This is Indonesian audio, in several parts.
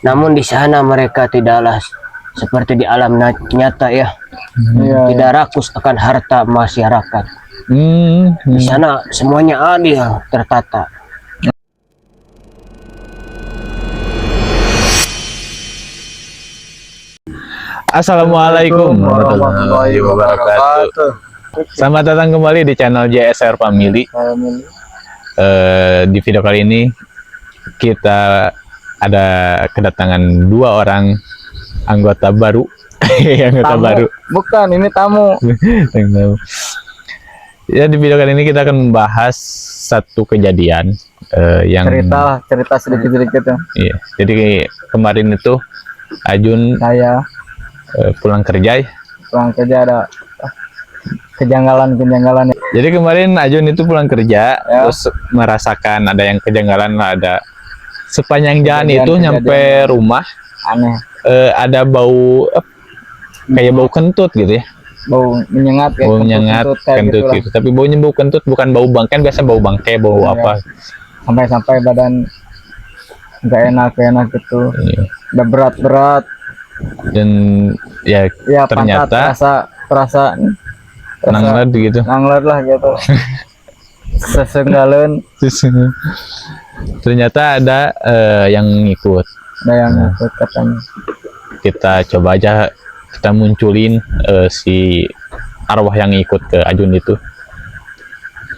Namun di sana mereka tidaklah seperti di alam nyata ya. Tidak rakus akan harta masyarakat. Di sana semuanya adil, tertata. Assalamualaikum warahmatullahi wabarakatuh. Selamat datang kembali di channel JSR Family. Di video kali ini kita ada kedatangan dua orang anggota baru. Baru. Bukan, ini tamu. Ya, di video kali ini kita akan membahas satu kejadian yang cerita sedikit-sedikit ya. Iya. Jadi kemarin itu Ajun Saya pulang kerja ada kejanggalan ya. Jadi kemarin Ajun itu pulang kerja terus merasakan ada yang kejanggalan lah, ada sepanjang jalan itu nyampe rumah Aneh. Ada bau kayak bau kentut gitu ya, Bau menyengat kayak bau menyengat kentut gitu. Tapi baunya bau kentut, bukan bau bangkai, biasa bau bangkai, bau apa sampai badan nggak enak gitu. Udah berat dan ya ternyata terasa nanglet gitu, nanglet lah gitu. Sesenggalan ternyata ada yang ikut. Ada yang ikut katanya. Kita coba aja kita munculin si arwah yang ikut ke Ajun itu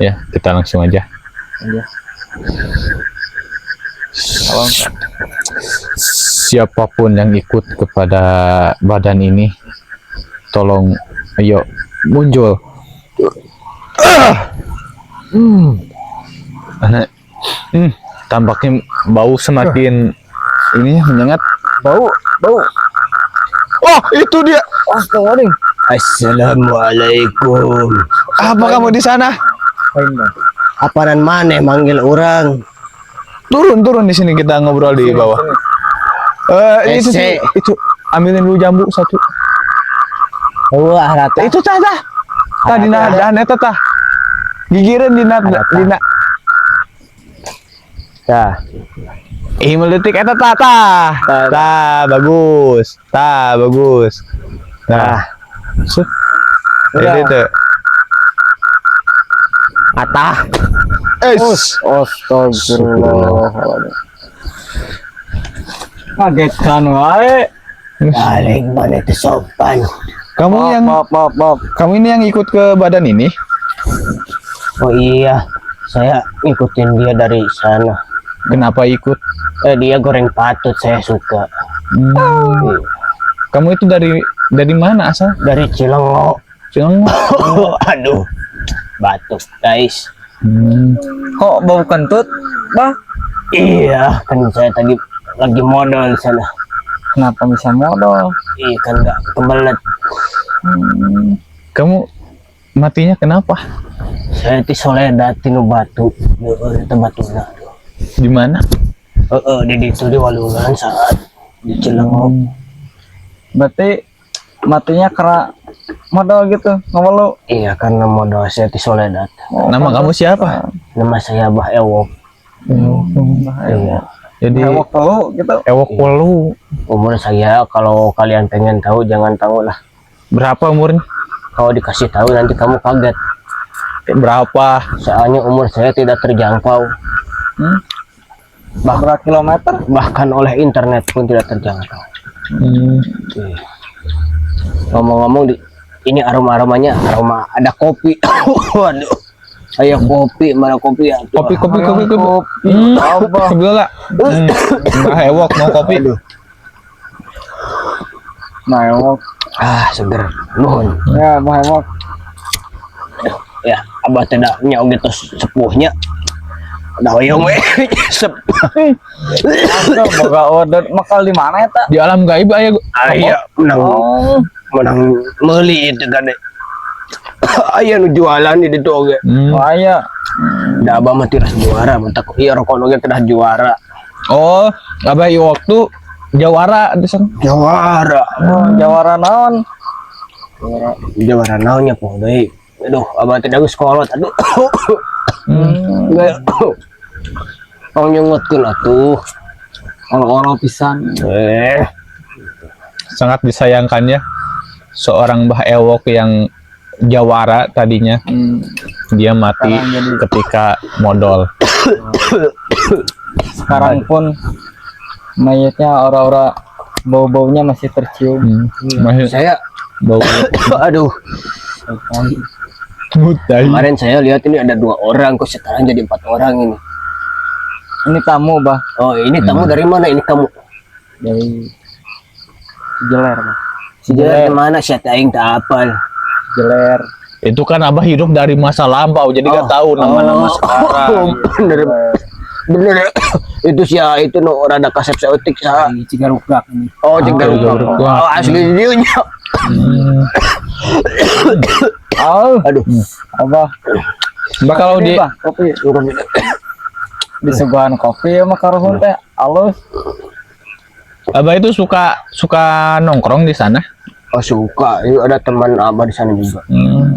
ya, kita langsung aja. Iya. Siapapun yang ikut kepada badan ini, tolong ayo muncul. Tampaknya bau semakin ini menyengat. Bau. Oh, itu dia. Assalamualaikum. Apa kamu di sana? Apaan mana manggil orang? Turun di sini, kita ngobrol di bawah. Itu ambilin dulu jambu satu. Wah, rata. Itu tah. Tadi dan eta tah. Gigireun dina. Tah. Meletik eta tah. Bagus. Nah. Set. Itu. Atah. Astagfirullahaladzim. Kagetkan wae. Balik mana itu sopan. Maaf. Kamu ini yang ikut ke badan ini? Oh iya, saya ngikutin dia dari sana. Kenapa ikut? Dia goreng patut, saya suka. Kamu itu dari mana asal? Dari Cilengo. Aduh, batuk guys. Kok bau kentut, Bah? Iya, kan saya tadi lagi modal di sana. Kenapa bisa modal? Iya kan nggak kebelet. Kamu matinya kenapa? Saya ti soledad tinu batu, di tempat tuna. Di mana? Di situ di Walungan saat di Cilengo. Berarti matinya karena modal gitu, ngeluh. Iya, karena modal saya ti soledad. Nama kamu siapa? Nama saya Bah Ewok. Iya. Jadi Ewok gitu. Ewok Wolu. Umur saya kalau kalian pengen tahu jangan tahu lah. Berapa umurnya? Kalau dikasih tahu nanti kamu kaget. Berapa? Soalnya umur saya tidak terjangkau. Berapa kilometer? Bahkan oleh internet pun tidak terjangkau. Ngomong-ngomong, ini aromanya aroma ada kopi. Waduh, saya kopi, mana kopi ya? Kopi. Apa? Sebelah. Mbah Ewok mau kopi. Nah, Ewok. Seger. Nuhun. Ya, Bah Ewok. Ya, abah tidak nyau gitu sepuhnya. Udah hoyong we. Boga order makal di mana eta? Di alam gaib aya. Iya, menang meuli itu kan. Aya nu jualan di ditu oge. Aya. Da abah mah tiras juara, mentak ieu rokok oge kedah juara. Oh, abah ieu waktu jawara di sana. Juara. Jawara naon? Juara naonnya po deui. Aduh, abah tidak geus kolot. Aduh. Mau nyengotkeun atuh. orang pisan. Sangat disayangkan ya, seorang Mbah Ewok yang jawara tadinya dia mati Sekarang jadi- ketika modal. Sekarang pun mayatnya ora-ora bau-baunya masih tercium. Masih Saya bau aduh, mutai. kemarin saya lihat ini ada 2 orang, kok sekarang jadi 4 orang ini. Ini tamu, Bah. Oh, ini tamu dari mana ini kamu? Dari Jeler, Bah. Sejarah mana sih aing tak apal. Jeler. Itu kan Abah hidup dari masa lampau, jadi nggak tahu nama-nama sekarang. Bener. Bener. Itu sih ya, itu no rada kasep seotik sa. Cigarugak ini. Oh, Cigarugak. Cigarugak. Oh, asli dia nya. Oh, Aduh. Abah. Mbak kalau Ini, di Bah, kopi. Disuguhan kopi sama karuhun teh alus. Abah itu suka nongkrong di sana. Oh, suka. Itu ada teman abah di sana juga.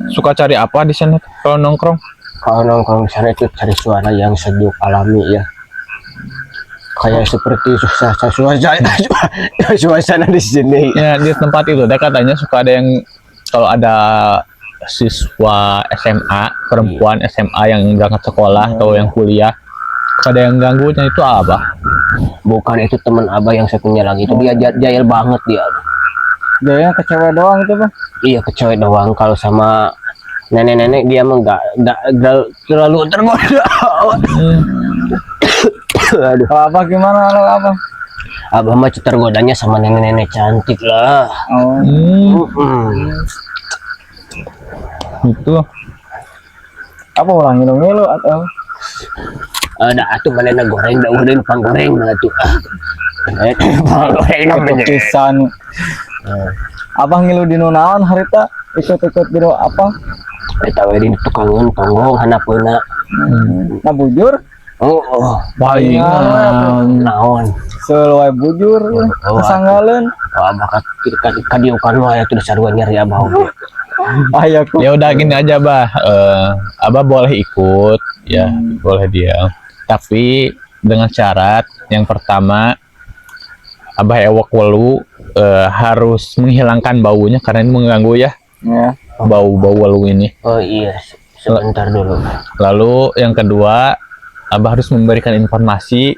Suka cari apa di sana kalau nongkrong? Kalau nongkrong di sana itu cari suara yang sejuk alami ya. Kayak seperti suasana di sini. Ya di tempat itu, dia katanya suka ada yang kalau ada siswa SMA perempuan SMA yang berangkat sekolah atau yang kuliah, ada yang ganggunya itu apa? Bukan, itu teman abah yang satunya lagi itu dia jahil banget dia. Dia kecewa doang itu, Bah. Iya, kecewa doang. Kalau sama nenek-nenek dia mah nggak terlalu tergoda. Aduh, Kalau Abah gimana kalau Abah? abah mah tergodanya sama nenek-nenek cantik lah. Oh. Itu Apa orang ngilu-ngilu atau Ada atuh manehna goreng da ureun panggoreng mah atuh. Panggoreng namanya. pisan? Abah ngilu di nunaon harita ikut-ikut di apa? Eta we di tukangeun tonggong hanapeuna. Nah bujur, palingan Naon? seluai bujur, kesanggaleun. Abah kadiukan mah atuh sarua nyari abah oge. Ayaku. ya udah gini aja Bah. Abah boleh ikut ya, boleh dia, tapi dengan syarat yang pertama Abah Ewok Welu harus menghilangkan baunya karena ini mengganggu ya, Ya. bau Welu ini. Oh iya, sebentar dulu. Lalu yang kedua, Abah harus memberikan informasi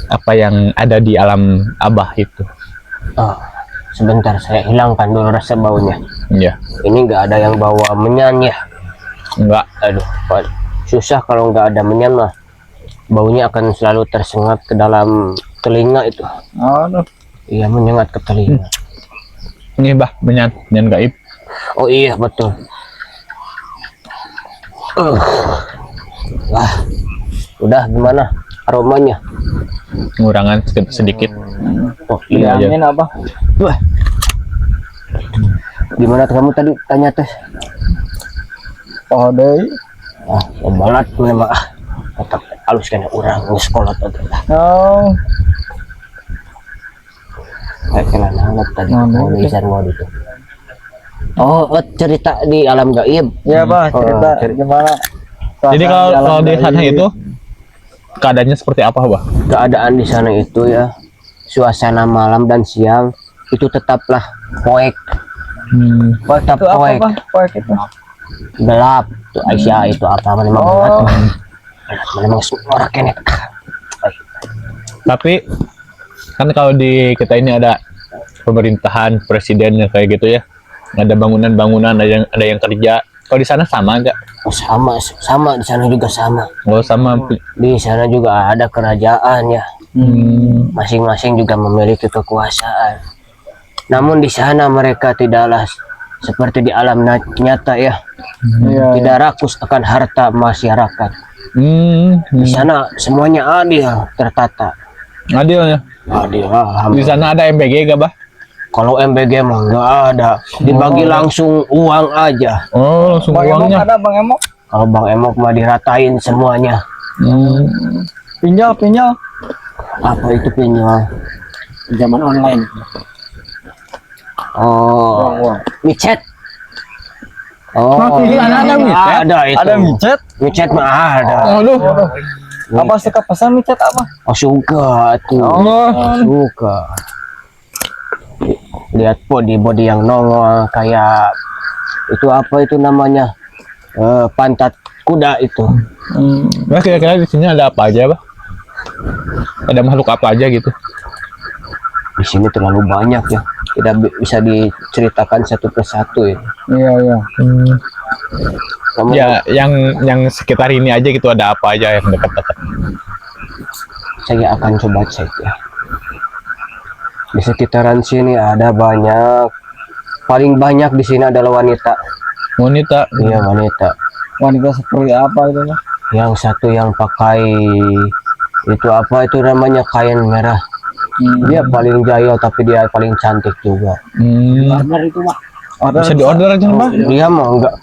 apa yang ada di alam Abah itu. Oh, sebentar saya hilangkan dulu rasa baunya. Ya, Ini nggak ada yang bawa menyan ya. enggak. Aduh, susah kalau nggak ada menyan mah. Baunya akan selalu tersengat ke dalam telinga itu. Aduh. Iya, menyengat ke telinga. Ini Bah, menyan gaib. Oh iya, betul. Wah, udah gimana aromanya? Pengurangan sedikit. Oh iya, aja. Angin apa? wah. Gimana kamu tadi tanya teh? Oh deui. Ah, balat mana mah. Otak halus kena urang geus kolot tadi. Oh. Kayak kena nangat tadi. Nah, Mau itu. bisa mau itu. Oh, cerita di alam gaib. Ya, Bah, Oh, cerita gimana? Jadi kalau Suasana di dalam sana gaib. itu keadaannya seperti apa Bah? Keadaan di sana itu ya, suasana malam dan siang itu tetaplah poek, tetap itu apa, poek, Bah? Poek itu. gelap. Tuh Aisyah itu apa memang Oh. memang orang kenet. Tapi kan kalau di kita ini ada pemerintahan presiden yang kayak gitu ya, ada bangunan-bangunan, ada yang kerja. Kalau di sana sama enggak? Oh, sama di sana juga sama. Oh sama. Di sana juga ada kerajaan ya. Masing-masing juga memiliki kekuasaan. Namun di sana mereka tidaklah seperti di alam nyata ya. Iya. Tidak rakus akan harta masyarakat. Di sana semuanya adil, tertata. Adil ya. Adil, Di alhamdulillah. sana ada MBG gak Bah? Kalau MBG mah nggak ada, dibagi langsung uang aja. Oh langsung Bang Emok uangnya. ada, Bang Emok. Kalau Bang Emok mah diratain semuanya. Pinjol. Apa itu pinjol? Zaman online. Oh, micet. Oh, Ada micet? ada itu. Ada micet? Micet mah ada. Aduh. Abah suka pesan micet apa? Oh suka tuh. Suka. Lihat body yang nongol kayak itu apa itu namanya? Pantat kuda itu. Nah, kira-kira di sini ada apa aja, Bah? Ada makhluk apa aja gitu? Di sini terlalu banyak ya. Tidak bisa diceritakan satu persatu ya. Iya. Kamu Ya, yang sekitar ini aja gitu ada apa aja yang dekat-dekat? saya akan coba cek ya. Di sekitaran sini ada banyak. Paling banyak di sini adalah wanita. Wanita. Iya wanita. Wanita seperti apa itu? Yang satu yang pakai itu apa itu namanya kain merah. Dia paling jahil tapi dia paling cantik juga. Order itu Pak. Bisa diorder aja, Bah? Dia mah enggak,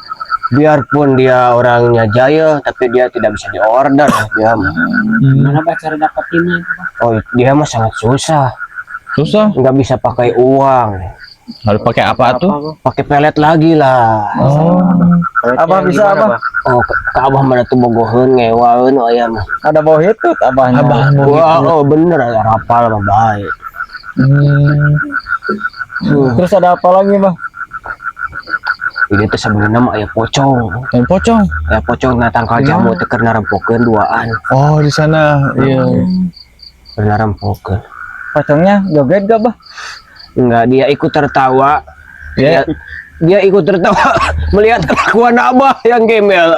biarpun dia orangnya jahil tapi dia tidak bisa diorder dia mah. Mana Pak cara dapetinnya itu Pak? Oh dia mah sangat susah, Susah. nggak bisa pakai uang, Harus pakai apa tuh? pakai pelet lagi lah. Oh. Abah bisa apa? Oh ke abah mana tuh bogoheun ngewaeun aya mah. Ada bau hitut abahnya. Abah mau Wah oh bener ada rapal mah baik. Terus ada apa lagi Bang? Ini tuh sebenarnya mah aya pocong. yang pocong. Aya pocong na tangkal jamu teh keur narempokeun duaan. Oh, di sana. Iya. Keur narempokeun. Pocongnya joget gak Bah? Enggak, dia ikut tertawa. Ya. Dia ikut tertawa melihat kelakuan abah yang gembel.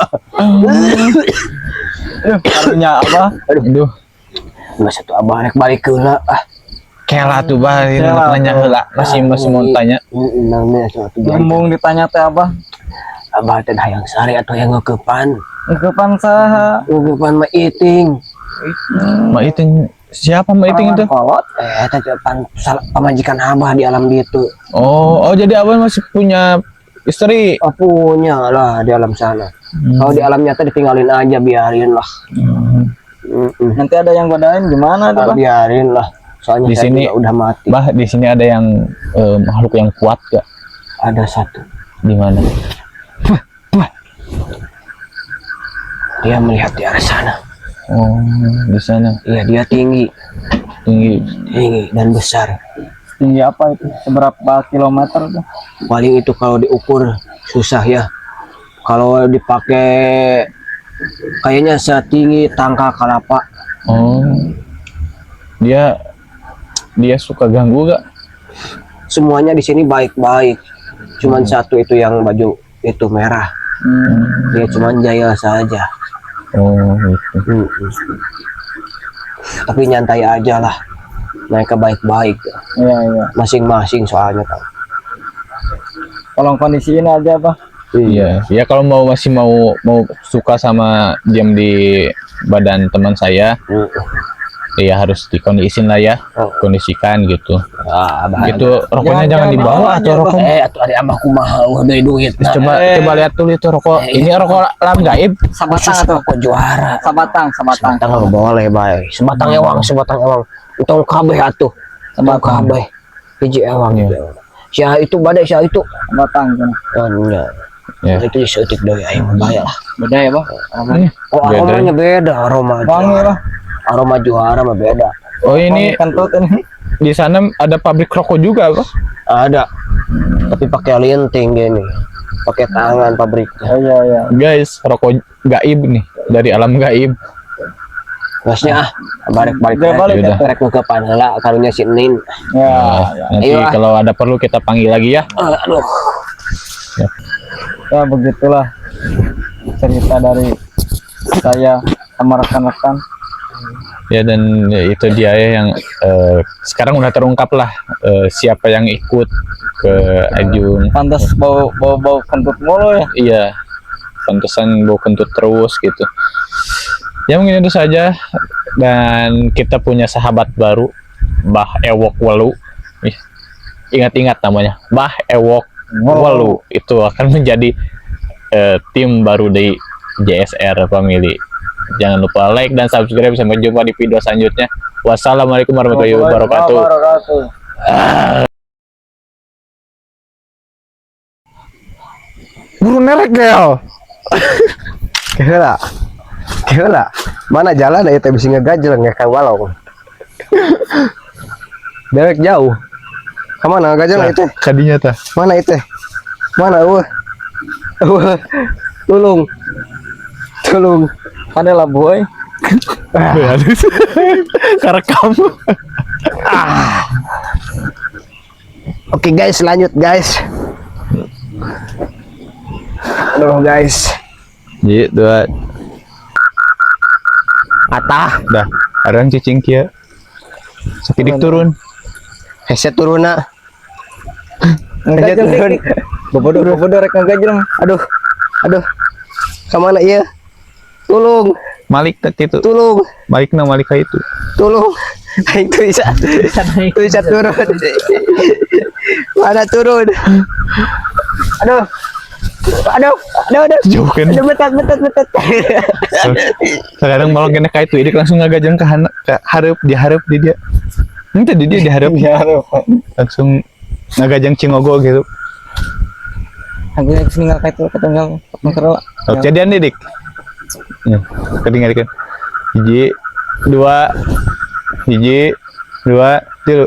Karunya apa? Aduh. Nggak satu abah rek balik heula ah. Kela tuh, Bah. Kela Nanya tuh. heula. Masih mau tanya. Namanya suatu Ngomong ditanya teh Abah. abah teh hayang sare atau yang ngeukepan. Ngeukepan saha? Ngeukepan mah iting. Mbak Iting. Siapa Mbak Iting itu? Kolot. Eta teh pamajikan abah di alam ditu. Oh, jadi abang masih punya istri. Oh, punya lah di alam sana. Kalau di alam nyata ditinggalin aja biarin lah. Nanti ada yang godain gimana tuh Bah? Biarin lah. Soalnya Di saya sini- juga udah mati. Bah, di sini ada yang makhluk yang kuat gak? Ada satu. Di mana? Dia melihat di arah sana. Oh, di sana. Iya, dia tinggi Tinggi. dan besar. Tinggi apa itu? Seberapa kilometer tuh? Paling itu kalau diukur susah ya. Kalau dipakai kayaknya setinggi tangka kelapa. Oh. Dia suka ganggu gak? Semuanya di sini baik-baik. Cuman satu itu yang baju itu merah. Dia cuman jahil saja. Oh, gitu. Tapi nyantai aja lah. Mereka baik-baik. Iya. Masing-masing soalnya kan. Tolong kondisiin aja Bah. Iya. Ya kalau masih mau suka sama diam di badan teman saya, ya harus dikondisiin lah ya. Kondisikan gitu. Gitu rokoknya jangan dibawa atau rokok. Atuh ada abah kumaha eueuh duit. Coba lihat dulu itu rokok. Ini rokok lam gaib. Sabatang tuh. Kok juara. Sabatang. Sebatang nggak boleh baik. Sebatang ewang. Untung kabeh atuh. Sebatang kabeh. Hiji ewang. Sia itu badai sia itu. Sabatang kan. Ya. Itu seutik deui aing bahaya lah. Beda ya Bah? Oh aromanya beda aroma. Wangi Bah. Aroma juara mah beda. Oh ini Kentut ini. di sana ada pabrik rokok juga, Pak? Ada. Tapi pakai linting gini. Pakai tangan pabriknya. Iya. Guys, rokok gaib nih dari alam gaib. Gasnya balik-balik Udah balik ya. rek ke panela karunya si Nin. Ya. Nanti Ayo, kalau ada perlu kita panggil lagi ya. Aduh. Ya begitulah cerita dari saya sama rekan-rekan. Ya dan itu dia ya yang sekarang udah terungkap lah siapa yang ikut ke Ajun. Pantas bau kentut mulu ya. Iya, pantesan bau kentut terus gitu. Ya mungkin itu saja, dan kita punya sahabat baru, Bah Ewok Walu. Ingat-ingat namanya, Bah Ewok Walu. Itu akan menjadi tim baru di JSR Family. Jangan lupa like dan subscribe. Sampai jumpa di video selanjutnya. Wassalamualaikum warahmatullahi wabarakatuh. Buru nerek gel. Kira Kira mana jalan ya teh bisa ngegajel ngekang walong. Derek jauh. Kemana ngegajel itu? Kadinya tah. Mana itu? Mana Tolong. Tolong. Ada lah boy. Karekam. Oke guys, lanjut guys. Aduh guys. Jadi dua. Atah. Dah. Arang cicing kia. Sakidik turun. Headset turun nak. Ngegajel turun. Bobodo rek ngegajel. Aduh. Kemana iya? Tolong. Malik tak itu. Tolong. Malik itu. Tolong. Itu bisa turun. Mana turun? Aduh. Jauh kan. Aduh, betat. Sekarang malah kena kayak itu, ini langsung ngagajang ke hareup, dihareup di dia. Ente di dia dihareup. Langsung ngagajang cingogo gitu. Aku yang tinggal kayak itu ketunggal kerela. Oh, jadian nih dik. Ya, kedengar kan. Hiji, dua, tilu.